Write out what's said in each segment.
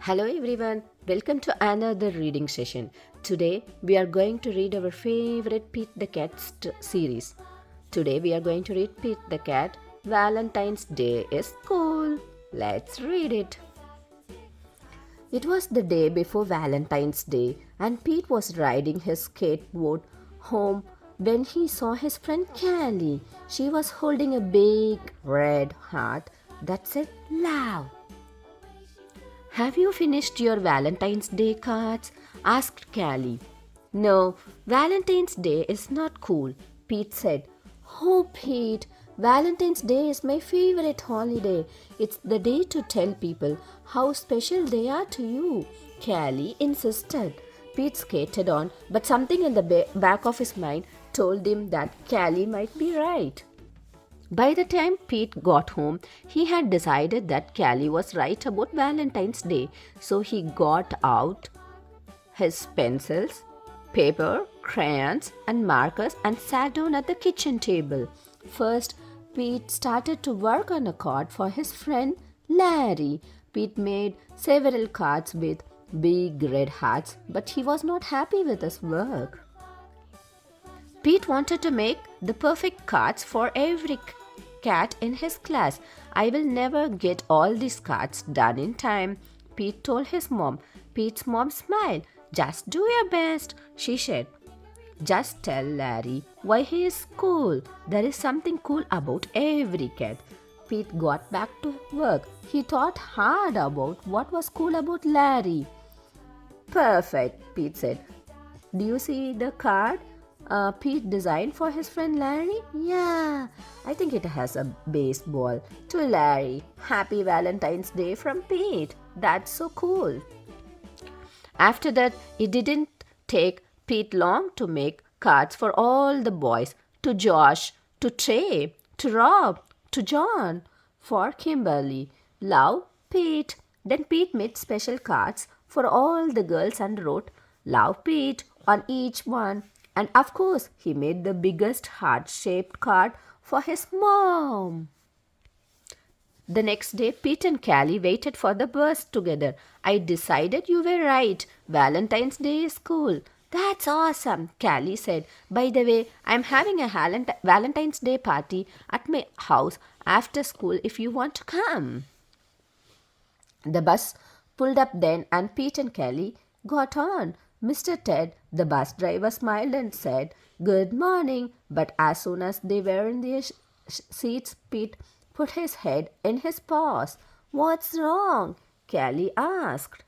Hello everyone, welcome to another reading session. Today we are going to read our favorite Pete the Cat series. Today we are going to read Pete the Cat, Valentine's Day is Cool. Let's read it. It was the day before Valentine's Day and Pete was riding his skateboard home when he saw his friend Callie. She was holding a big red heart that said love. Have you finished your Valentine's Day cards? Asked Callie. No, Valentine's Day is not cool, Pete said. Oh, Pete, Valentine's Day is my favorite holiday. It's the day to tell people how special they are to you, Callie insisted. Pete skated on, but something in the back of his mind told him that Callie might be right. By the time Pete got home, he had decided that Callie was right about Valentine's Day, so he got out his pencils, paper, crayons, and markers and sat down at the kitchen table. First, Pete started to work on a card for his friend Larry. Pete made several cards with big red hearts, but he was not happy with his work. Pete wanted to make the perfect cards for every cat in his class. I will never get all these cards done in time, Pete told his mom. Pete's mom smiled. Just do your best, she said. Just tell Larry why he is cool. There is something cool about every cat. Pete got back to work. He thought hard about what was cool about Larry. Perfect, Pete said. Do you see the card Pete designed for his friend Larry? Yeah, I think it has a baseball. To Larry, happy Valentine's Day from Pete. That's so cool. After that, it didn't take Pete long to make cards for all the boys. To Josh, to Trey, to Rob, to John, for Kimberly. Love, Pete. Then Pete made special cards for all the girls and wrote, Love Pete on each one. And of course, he made the biggest heart-shaped card for his mom. The next day, Pete and Callie waited for the bus together. I decided you were right. Valentine's Day is cool. That's awesome, Callie said. By the way, I'm having a Valentine's Day party at my house after school if you want to come. The bus pulled up then and Pete and Callie got on. Mr. Ted, the bus driver, smiled and said, Good morning. But as soon as they were in their seats, Pete put his head in his paws. What's wrong? Callie asked.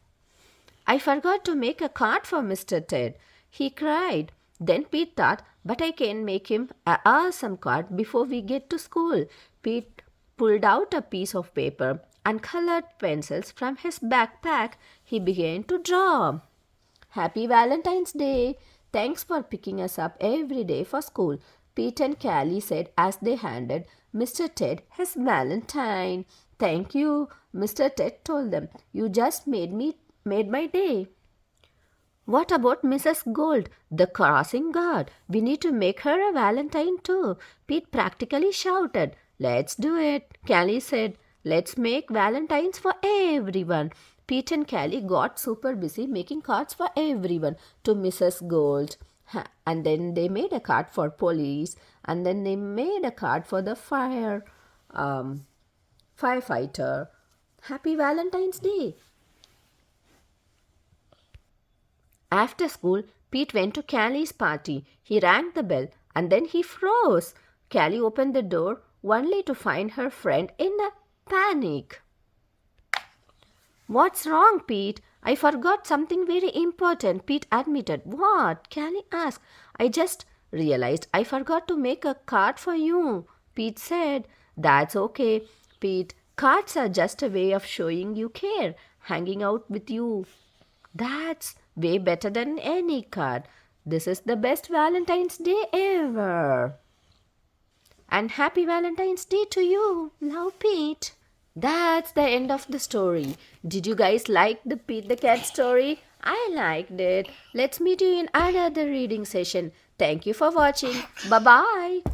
I forgot to make a card for Mr. Ted, he cried. Then Pete thought, but I can make him an awesome card before we get to school. Pete pulled out a piece of paper and colored pencils from his backpack. He began to draw. Happy Valentine's Day! Thanks for picking us up every day for school, Pete and Callie said as they handed Mr. Ted his valentine. Thank you, Mr. Ted told them. You just made my day. What about Mrs. Gold, the crossing guard? We need to make her a valentine too, Pete practically shouted. Let's do it, Callie said. Let's make valentines for everyone. Pete and Callie got super busy making cards for everyone to Mrs. Gold. And then they made a card for police. And then they made a card for the firefighter. Happy Valentine's Day. After school, Pete went to Callie's party. He rang the bell and then he froze. Callie opened the door only to find her friend in a panic. What's wrong, Pete? I forgot something very important, Pete admitted. What? Callie asked. I just realized I forgot to make a card for you, Pete said. That's okay, Pete. Cards are just a way of showing you care, hanging out with you. That's way better than any card. This is the best Valentine's Day ever. And happy Valentine's Day to you. Love, Pete. That's the end of the story. Did you guys like the Pete the Cat story? I liked it. Let's meet you in another reading session. Thank you for watching. Bye-bye.